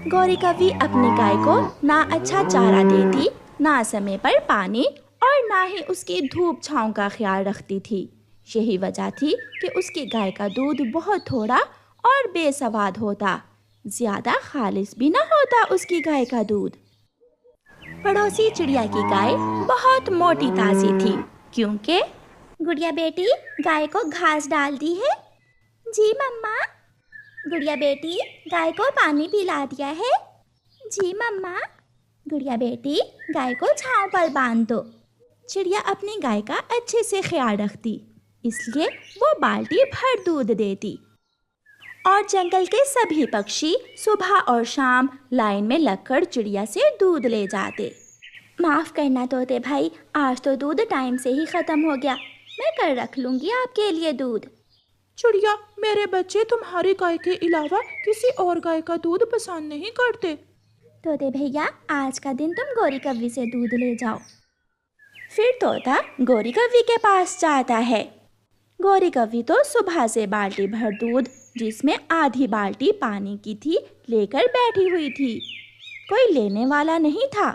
गौरी कव्वी अपनी गाय को ना अच्छा चारा देती, ना समय पर पानी और ना ही उसकी धूप छांव का ख्याल रखती थी। यही वजह थी कि उसकी गाय का दूध बहुत थोड़ा और बेस्वाद होता, ज्यादा खालिस भी ना होता उसकी गाय का दूध। पड़ोसी चिड़िया की गाय बहुत मोटी ताजी थी, क्योंकि गुड़िया बेटी गाय को घास डाल दी है। जी मम्मा। गुड़िया बेटी गाय को पानी पिला दिया है। जी मम्मा। गुड़िया बेटी गाय को छांव पर बांध दो। चिड़िया अपनी गाय का अच्छे से ख्याल रखती, इसलिए वो बाल्टी भर दूध देती। और जंगल के सभी पक्षी सुबह और शाम लाइन में लगकर चिड़िया से दूध ले जाते। माफ़ करना तोते भाई, आज तो दूध टाइम से ही ख़त्म हो गया। मैं कल रख लूँगी आपके लिए दूध। चिड़िया, मेरे बच्चे तुम्हारी गाय के अलावा किसी और गाय का दूध पसंद नहीं करते। तोते भैया, आज का दिन तुम गौरी कव्वी से दूध ले जाओ। फिर तोता गौरी कव्वी के पास जाता है। गौरी कव्वी तो सुबह से बाल्टी भर दूध, जिसमें आधी बाल्टी पानी की थी, लेकर बैठी हुई थी। कोई लेने वाला नहीं था।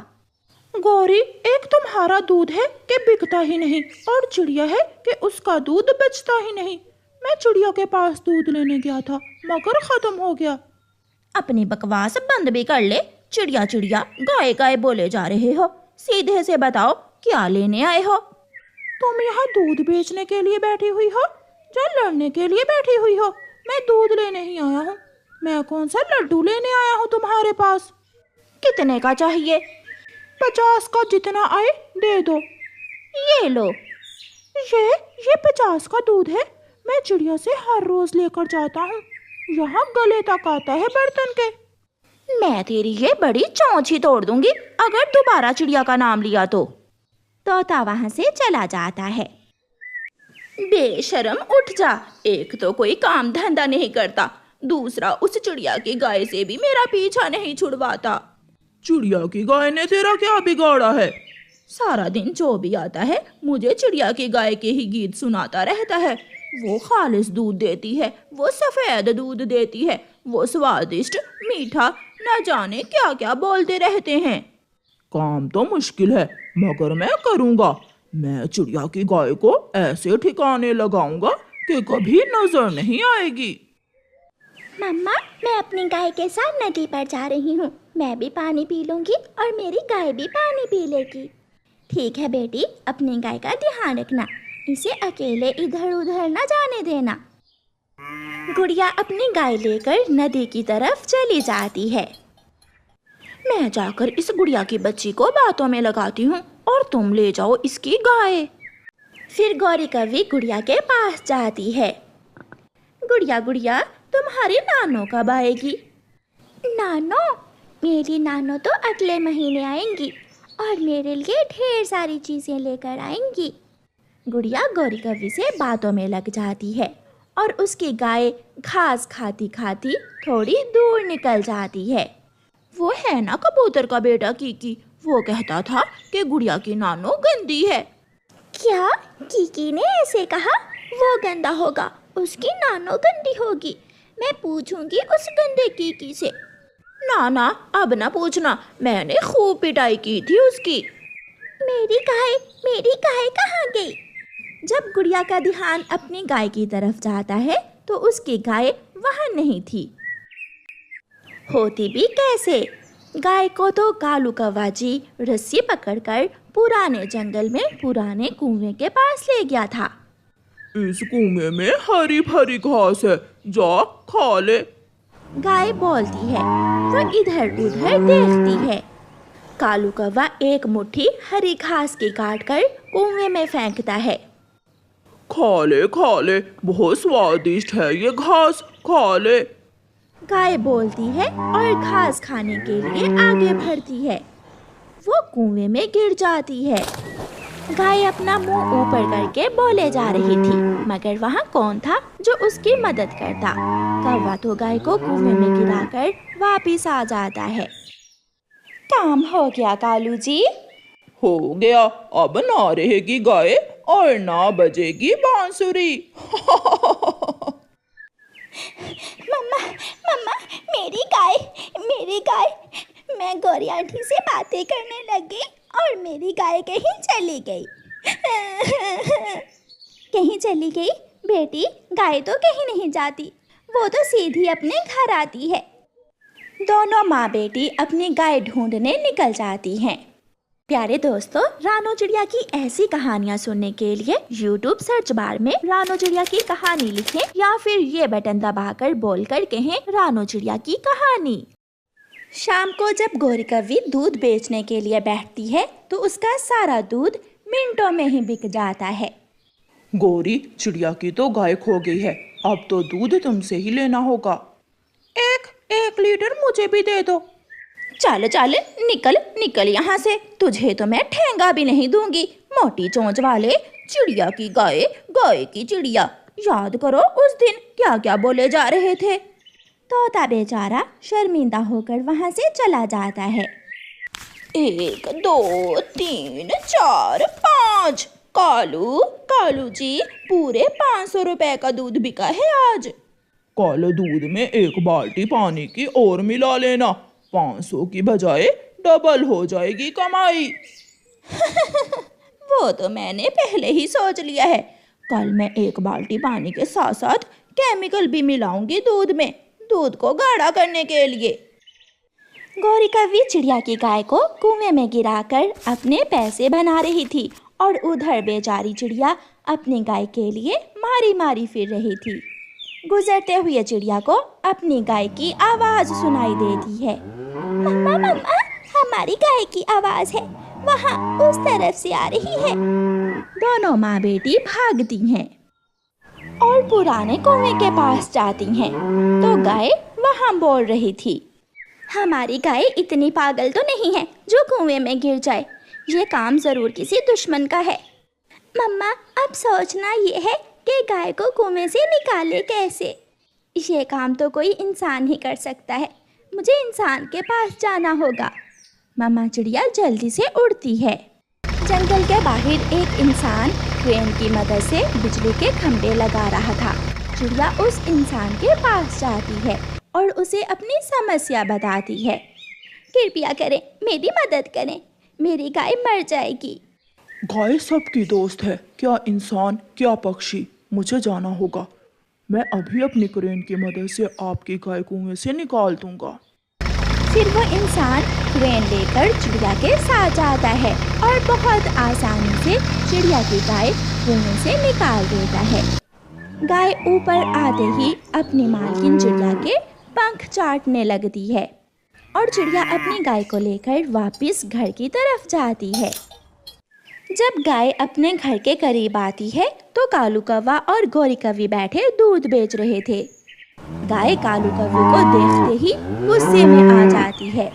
गौरी, एक तुम्हारा दूध है कि बिकता ही नहीं, और चिड़िया है कि उसका दूध बचता ही नहीं। मैं चिड़िया के पास दूध लेने गया था, मगर खत्म हो गया। अपनी बकवास बंद भी कर ले। चिड़िया चिड़िया गाय गाय बोले जा रहे हो। सीधे से बताओ, क्या लेने आए हो? तुम यहाँ दूध बेचने के लिए बैठी हुई हो या लड़ने के लिए बैठी हुई हो? मैं दूध लेने ही आया हूँ। मैं कौन सा लड्डू लेने आया हूँ तुम्हारे पास। कितने का चाहिए? 50 का, जितना आए दे दो। ये लो। ये 50 का दूध है। मैं चिड़िया से हर रोज लेकर जाता हूँ। यहाँ गले तक आता है बर्तन के। मैं तेरी ये बड़ी चोंच ही तोड़ दूंगी अगर दोबारा चिड़िया का नाम लिया तो। तोता वहां से चला जाता है। बेशरम, उठ जा। एक तो कोई काम धंधा नहीं करता, दूसरा उस चिड़िया की गाय से भी मेरा पीछा नहीं छुड़वाता। चिड़िया की गाय ने तेरा क्या बिगाड़ा है? सारा दिन जो भी आता है मुझे चिड़िया की गाय के ही गीत सुनाता रहता है। वो खालिस दूध देती है, वो सफेद दूध देती है, वो स्वादिष्ट मीठा, न जाने क्या क्या बोलते रहते हैं। काम तो मुश्किल है, मगर मैं करूँगा। मैं चिड़िया की गाय को ऐसे ठिकाने लगाऊंगा कि कभी नजर नहीं आएगी। मम्मा, मैं अपनी गाय के साथ नदी पर जा रही हूँ। मैं भी पानी पी लूंगी और मेरी गाय भी पानी पी लेगी। ठीक है बेटी, अपनी गाय का ध्यान रखना, इसे अकेले इधर उधर न जाने देना। गुड़िया अपनी गाय लेकर नदी की तरफ चली जाती है। मैं जाकर इस गुड़िया की बच्ची को बातों में लगाती हूँ और तुम ले जाओ इसकी गाय। फिर गौरी कव्वी गुड़िया के पास जाती है। गुड़िया गुड़िया, तुम्हारी नानो कब आएगी? नानो? मेरी नानो तो अगले महीने आएंगी और मेरे लिए ढेर सारी चीज़ें लेकर आएंगी। गुड़िया गौरी कव्वी से बातों में लग जाती है और उसकी गाय घास खाती खाती थोड़ी दूर निकल जाती है। वो है ना कबूतर का बेटा कीकी, वो कहता था कि गुड़िया की नानो गंदी है। क्या? कीकी ने ऐसे कहा? वो गंदा होगा, उसकी नानो गंदी होगी। मैं पूछूंगी उस गंदे कीकी से। ना ना, अब ना पूछना, मैंने खूब पिटाई की थी उसकी। मेरी गाय कहाँ गई? जब गुड़िया का ध्यान अपनी गाय की तरफ जाता है तो उसकी गाय वहाँ नहीं थी। होती भी कैसे? गाय को तो कालू कौवा जी रस्सी पकड़कर पुराने जंगल में पुराने कुएं के पास ले गया था। इस कुएं में हरी भरी घास है, जा खा ले। गाय बोलती है। वो इधर उधर देखती है। कालू कौवा एक मुट्ठी हरी घास की काट कर कुएं में फेंकता है। खा ले, बहुत स्वादिष्ट है ये घास, खा ले। गाय बोलती है और घास खाने के लिए आगे बढ़ती है। वो कुएं में गिर जाती है। गाय अपना मुंह ऊपर करके बोले जा रही थी, मगर वहाँ कौन था जो उसकी मदद करता? कौवा तो गाय को कुएं में गिराकर वापिस आ जाता है। काम हो गया कालू जी। हो गया, अब ना रहेगी गाय और ना बजेगी बांसुरी। मम्मा, मेरी गाय। मैं गौरी आंटी से बातें करने लगी और मेरी गाय कहीं चली गई। कहीं चली गई? बेटी, गाय तो कहीं नहीं जाती, वो तो सीधी अपने घर आती है। दोनों माँ बेटी अपनी गाय ढूंढने निकल जाती हैं। प्यारे दोस्तों, रानो चिड़िया की ऐसी कहानियाँ सुनने के लिए YouTube सर्च बार में रानो चिड़िया की कहानी लिखें या फिर ये बटन दबाकर बोलकर कहें रानो चिड़िया की कहानी। शाम को जब गौरी कव्वी दूध बेचने के लिए बैठती है तो उसका सारा दूध मिनटों में ही बिक जाता है। गौरी, चिड़िया की तो गाय खो गई है, अब तो दूध तुमसे ही लेना होगा। एक लीटर मुझे भी दे दो। चल चल, निकल यहाँ से, तुझे तो मैं ठेंगा भी नहीं दूंगी। मोटी चोंच वाले, चिड़िया की गाय, गाय की चिड़िया। याद करो उस दिन क्या क्या बोले जा रहे थे। तोता बेचारा शर्मिंदा होकर वहाँ से चला जाता है। 1 2 3 4 5। कालू जी, पूरे 500 रुपए का दूध बिका है आज। काले दूध में 1 बाल्टी पानी की और मिला लेना, 500 की बजाय डबल हो जाएगी कमाई। वो तो मैंने पहले ही सोच लिया है। कल मैं 1 बाल्टी पानी के साथ साथ केमिकल भी मिलाऊंगी दूध में, दूध को गाढ़ा करने के लिए। गौरी कव्वी चिड़िया की गाय को कुएं में गिराकर अपने पैसे बना रही थी और उधर बेचारी चिड़िया अपनी गाय के लिए मारी मारी फिर रही थी। गुजरते हुए चिड़िया को अपनी गाय की आवाज सुनाई देती है। मम्मा, हमारी गाय की आवाज है, वहाँ उस तरफ से आ रही है। दोनों माँ बेटी भागती हैं और पुराने कुएं के पास जाती हैं तो गाय वहाँ बोल रही थी, हमारी गाय इतनी पागल तो नहीं है जो कुएं में गिर जाए, ये काम जरूर किसी दुश्मन का है। मम्मा, अब सोचना ये है कि गाय को कुएं से निकाले कैसे। ये काम तो कोई इंसान ही कर सकता है, मुझे इंसान के पास जाना होगा। मम्मा चिड़िया जल्दी से उड़ती है। जंगल के बाहर एक इंसान क्रेन की मदद से बिजली के खंभे लगा रहा था। चिड़िया उस इंसान के पास जाती है और उसे अपनी समस्या बताती है। कृपया करें, मेरी मदद करें, मेरी गाय मर जाएगी। गाय सबकी दोस्त है, क्या इंसान क्या पक्षी। मुझे जाना होगा, मैं अभी अपनी क्रेन की मदद से आपकी गाय कुएं से निकाल दूंगा। फिर वो इंसान क्रेन लेकर चिड़िया के साथ जाता है और बहुत आसानी से चिड़िया की गाय कुएं से निकाल देता है। गाय ऊपर आते ही अपनी मालकिन चिड़िया के पंख चाटने लगती है और चिड़िया अपनी गाय को लेकर वापस घर की तरफ जाती है। जब गाय अपने घर के करीब आती है तो कालू कौवा और गौरी कव्वी बैठे दूध बेच रहे थे। गाय कालू कव्वी को देखते ही गुस्से में आ जाती है।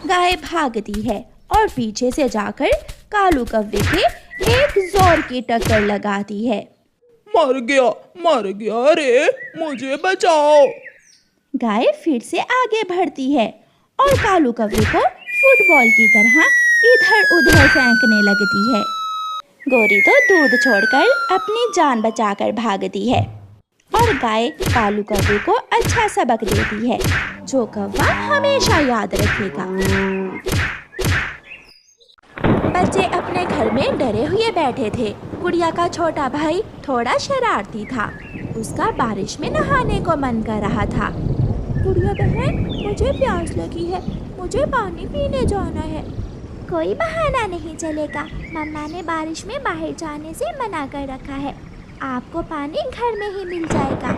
गाय भागती है और पीछे से जाकर कालू कव्वी के एक जोर की टक्कर लगाती है। मर गया रे, मुझे बचाओ। गाय फिर से आगे बढ़ती है और कालू कव्वी को फुटबॉल की तरह इधर उधर फेंकने लगती है। गौरी तो दूध छोड़कर अपनी जान बचाकर भागती है और गाय कालू कव्वे को अच्छा सबक देती है जो कौवा हमेशा याद रखेगा। बच्चे अपने घर में डरे हुए बैठे थे। गुड़िया का छोटा भाई थोड़ा शरारती था, उसका बारिश में नहाने को मन कर रहा था। गुड़िया बहन, मुझे प्यास लगी है, मुझे पानी पीने जाना है। कोई बहाना नहीं चलेगा, मम्मा ने बारिश में बाहर जाने से मना कर रखा है, आपको पानी घर में ही मिल जाएगा।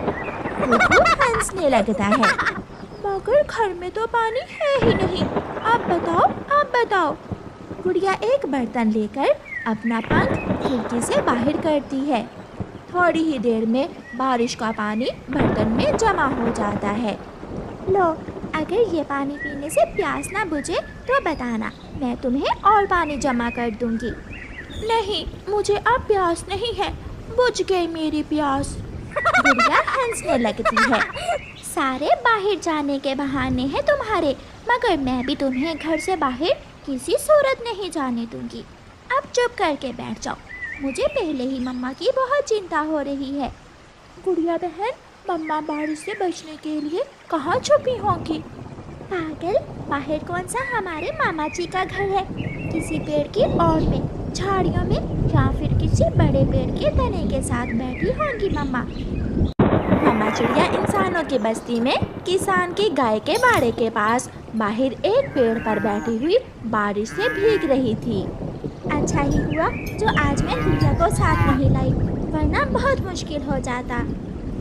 गुड्डू हंसने लगता है। मगर घर में तो पानी है ही नहीं, आप बताओ। गुड़िया एक बर्तन लेकर अपना पंख खिड़की से बाहर करती है। थोड़ी ही देर में बारिश का पानी बर्तन में जमा हो जाता है। लो, अगर ये पानी पीने से प्यास ना बुझे तो बताना, मैं तुम्हें और पानी जमा कर दूंगी। नहीं, मुझे अब प्यास नहीं है, बुझ गई मेरी प्यास। गुड़िया हंसने लगती है। सारे बाहर जाने के बहाने हैं तुम्हारे, मगर मैं भी तुम्हें घर से बाहर किसी सूरत नहीं जाने दूंगी। अब चुप करके बैठ जाओ, मुझे पहले ही मम्मा की बहुत चिंता हो रही है। गुड़िया बहन, मम्मा बारिश से बचने के लिए कहाँ छुपी होंगी? पागल, बाहर कौन सा हमारे मामा जी का घर है? किसी पेड़ की ओर में, झाड़ियों में, या फिर किसी बड़े पेड़ के तने के साथ बैठी होंगी मम्मा। मम्मा चिड़िया इंसानों की बस्ती में किसान की गाय के बाड़े के पास बाहर एक पेड़ पर बैठी हुई बारिश से भीग रही थी। अच्छा ही हुआ जो आज मैं चिड़िया को साथ नहीं लाई, वरना बहुत मुश्किल हो जाता।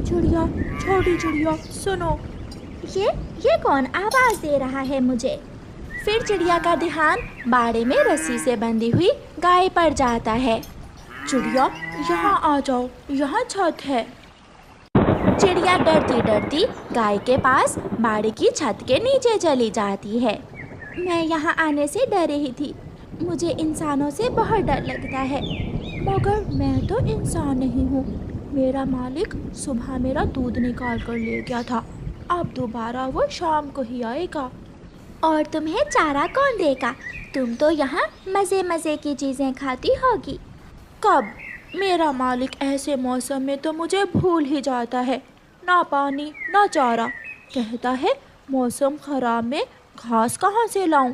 चिड़िया, छोटी चिड़िया, सुनो। ये कौन आवाज़ दे रहा है मुझे? फिर चिड़िया का ध्यान बाड़े में रस्सी से बंधी हुई गाय पर जाता है। चिड़िया, यहाँ आ जाओ, यहाँ छत है। चिड़िया डरती डरती गाय के पास बाड़े की छत के नीचे चली जाती है। मैं यहाँ आने से डर रही थी, मुझे इंसानों से बहुत डर लगता है। मगर मैं तो इंसान नहीं हूँ। मेरा मालिक सुबह मेरा दूध निकाल कर ले गया था, अब दोबारा वो शाम को ही आएगा। और तुम्हें चारा कौन देगा? तुम तो यहाँ मज़े मज़े की चीज़ें खाती होगी। कब? मेरा मालिक ऐसे मौसम में तो मुझे भूल ही जाता है, ना पानी ना चारा। कहता है मौसम ख़राब में घास कहाँ से लाऊं?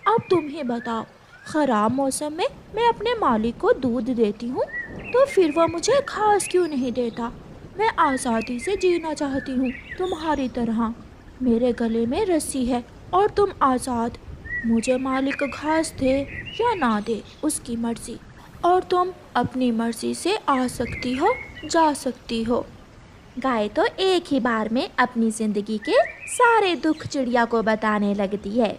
अब तुम ही बताओ, ख़राब मौसम में मैं अपने मालिक को दूध देती हूँ तो फिर वह मुझे घास क्यों नहीं देता? मैं आज़ादी से जीना चाहती हूँ तुम्हारी तरह। मेरे गले में रस्सी है और तुम आज़ाद। मुझे मालिक घास दे या ना दे उसकी मर्ज़ी, और तुम अपनी मर्ज़ी से आ सकती हो, जा सकती हो। गाय तो एक ही बार में अपनी ज़िंदगी के सारे दुख चिड़िया को बताने लगती है।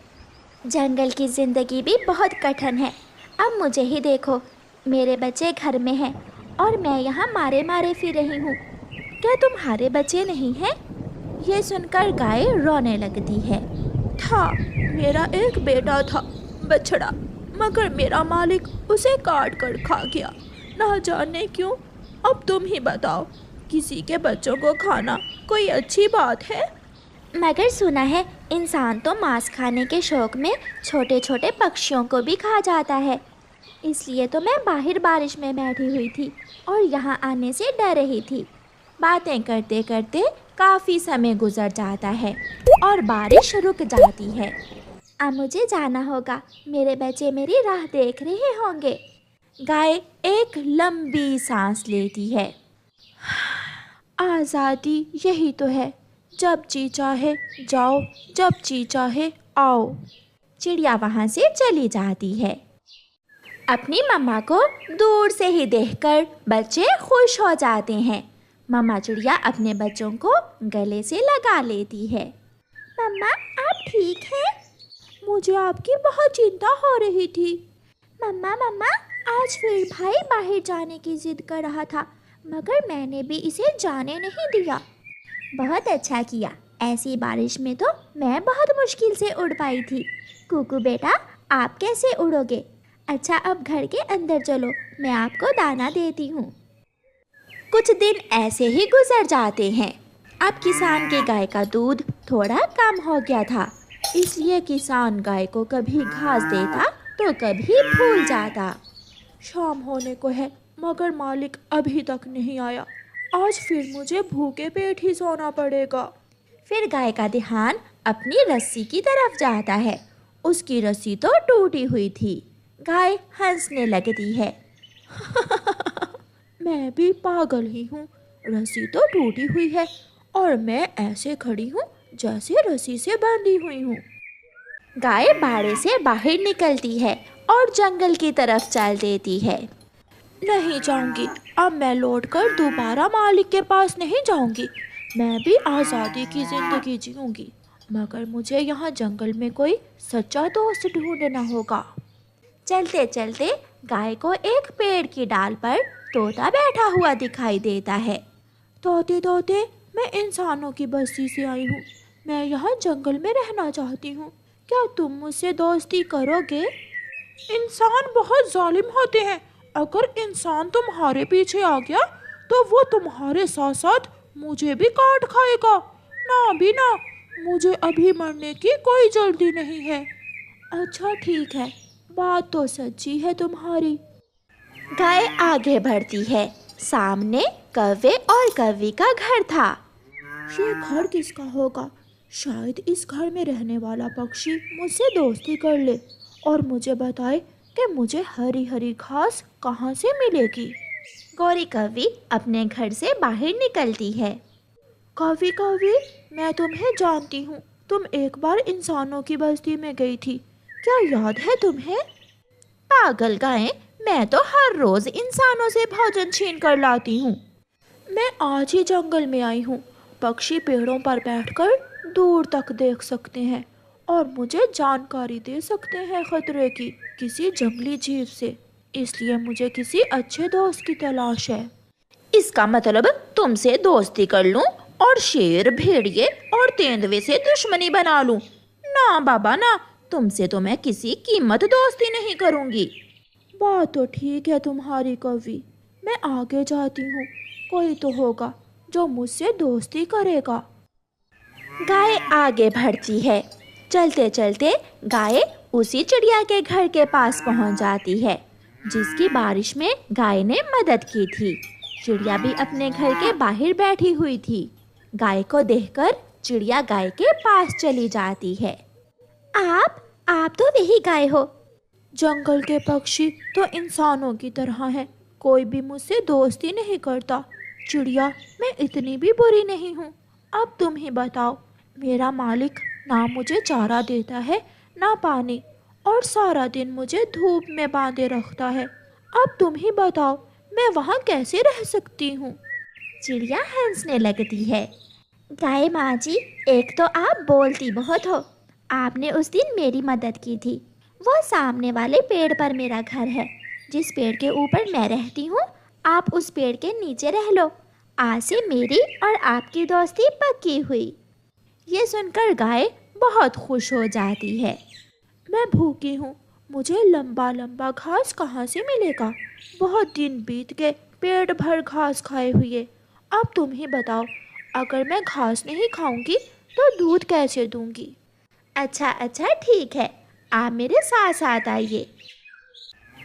जंगल की ज़िंदगी भी बहुत कठिन है। अब मुझे ही देखो, मेरे बच्चे घर में हैं और मैं यहाँ मारे मारे फिर रही हूँ। क्या तुम्हारे बच्चे नहीं हैं? ये सुनकर गाय रोने लगती है। था, मेरा एक बेटा था, बछड़ा, मगर मेरा मालिक उसे काट कर खा गया, ना जाने क्यों। अब तुम ही बताओ, किसी के बच्चों को खाना कोई अच्छी बात है? मगर सुना है इंसान तो मांस खाने के शौक में छोटे छोटे पक्षियों को भी खा जाता है। इसलिए तो मैं बाहर बारिश में बैठी हुई थी और यहाँ आने से डर रही थी। बातें करते करते काफ़ी समय गुजर जाता है और बारिश रुक जाती है। अब मुझे जाना होगा, मेरे बच्चे मेरी राह देख रहे होंगे। गाय एक लंबी सांस लेती है। आज़ादी यही तो है, जब जी चाहे जाओ, जब जी चाहे आओ। चिड़िया वहाँ से चली जाती है। अपनी मम्मा को दूर से ही देखकर बच्चे खुश हो जाते हैं। मम्मा चिड़िया अपने बच्चों को गले से लगा लेती है। मम्मा, आप ठीक हैं? मुझे आपकी बहुत चिंता हो रही थी। मम्मा मम्मा, आज फिर भाई बाहर जाने की जिद कर रहा था, मगर मैंने भी इसे जाने नहीं दिया। बहुत अच्छा किया, ऐसी बारिश में तो मैं बहुत मुश्किल से उड़ पाई थी। कुकू बेटा, आप कैसे उड़ोगे? अच्छा, अब घर के अंदर चलो, मैं आपको दाना देती हूँ। कुछ दिन ऐसे ही गुजर जाते हैं। अब किसान के गाय का दूध थोड़ा कम हो गया था, इसलिए किसान गाय को कभी घास देता तो कभी भूल जाता। शाम होने को है, मगर मालिक अभी तक नहीं आया। आज फिर मुझे भूखे पेट ही सोना पड़ेगा। फिर गाय का ध्यान अपनी रस्सी की तरफ जाता है। उसकी रस्सी तो टूटी हुई थी। गाय हंसने लगती है। मैं भी पागल ही हूँ, रस्सी तो टूटी हुई है और मैं ऐसे खड़ी हूँ जैसे रस्सी से बंधी हुई हूँ। गाय बाड़े से बाहर निकलती है और जंगल की तरफ चल देती है। नहीं जाऊंगी, अब मैं लौटकर दोबारा मालिक के पास नहीं जाऊंगी। मैं भी आज़ादी की ज़िंदगी जीऊंगी, मगर मुझे यहाँ जंगल में कोई सच्चा दोस्त ढूंढना होगा। चलते चलते गाय को एक पेड़ की डाल पर तोता बैठा हुआ दिखाई देता है। तोते तोते, मैं इंसानों की बस्ती से आई हूँ, मैं यहाँ जंगल में रहना चाहती हूँ, क्या तुम मुझसे दोस्ती करोगे? इंसान बहुत जालिम होते हैं, अगर इंसान तुम्हारे पीछे आ गया तो वो तुम्हारे साथ साथ मुझे भी काट खाएगा। ना भी ना, मुझे अभी मरने की कोई जल्दी नहीं है। अच्छा ठीक है, बात तो सच्ची है तुम्हारी। गाय आगे बढ़ती है। सामने कौवे और कौवी का घर था। ये घर किसका होगा? शायद इस घर में रहने वाला पक्षी मुझसे दोस्ती कर ले और मुझे बताए कि मुझे हरी हरी घास कहाँ से मिलेगी। गौरी कौवी अपने घर से बाहर निकलती है। कौवी कौवी, मैं तुम्हें जानती हूँ। तुम एक बार इंसानों की बस्ती में गई थी, क्या याद है तुम्हें? पागल गाय, मैं तो हर रोज इंसानों से भोजन छीन कर लाती हूँ। मैं आज ही जंगल में आई हूँ। पक्षी पेड़ों पर बैठकर दूर तक देख सकते हैं और मुझे जानकारी दे सकते हैं खतरे की किसी जंगली जीव से। इसलिए मुझे किसी अच्छे दोस्त की तलाश है। इसका मतलब तुमसे दोस्ती कर लूं और शेर, भेड़िए और तेंदुए से दुश्मनी बना लूं? ना बाबा ना, तुमसे तो मैं किसी कीमत दोस्ती नहीं करूंगी। बात तो ठीक है तुम्हारी कवि, मैं आगे जाती हूँ। कोई तो होगा जो मुझसे दोस्ती करेगा। गाय आगे बढ़ती है। चलते चलते गाय उसी चिड़िया के घर के पास पहुंच जाती है जिसकी बारिश में गाय ने मदद की थी। चिड़िया भी अपने घर के बाहर बैठी हुई थी। गाय को देखकर चिड़िया गाय के पास चली जाती है। आप तो वही गाय हो। जंगल के पक्षी तो इंसानों की तरह हैं, कोई भी मुझसे दोस्ती नहीं करता। चिड़िया, मैं इतनी भी बुरी नहीं हूँ। अब तुम ही बताओ, मेरा मालिक ना मुझे चारा देता है ना पानी, और सारा दिन मुझे धूप में बांधे रखता है। अब तुम ही बताओ, मैं वहाँ कैसे रह सकती हूँ? चिड़िया हंसने लगती है। गाय माँ जी, एक तो आप बोलती बहुत हो। आपने उस दिन मेरी मदद की थी। वो सामने वाले पेड़ पर मेरा घर है। जिस पेड़ के ऊपर मैं रहती हूँ, आप उस पेड़ के नीचे रह लो। आज से मेरी और आपकी दोस्ती पक्की हुई। ये सुनकर गाय बहुत खुश हो जाती है। मैं भूखी हूँ, मुझे लंबा लंबा घास कहाँ से मिलेगा? बहुत दिन बीत गए पेट भर घास खाए हुए। अब तुम ही बताओ, अगर मैं घास नहीं खाऊंगी तो दूध कैसे दूंगी? अच्छा ठीक है, आप मेरे साथ साथ आइए।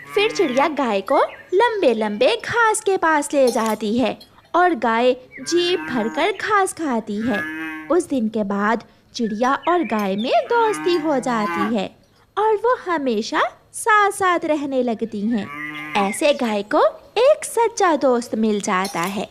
फिर चिड़िया गाय को लंबे लंबे घास के पास ले जाती है और गाय जी भरकर घास खाती है। उस दिन के बाद चिड़िया और गाय में दोस्ती हो जाती है और वो हमेशा साथ साथ रहने लगती हैं। ऐसे गाय को एक सच्चा दोस्त मिल जाता है।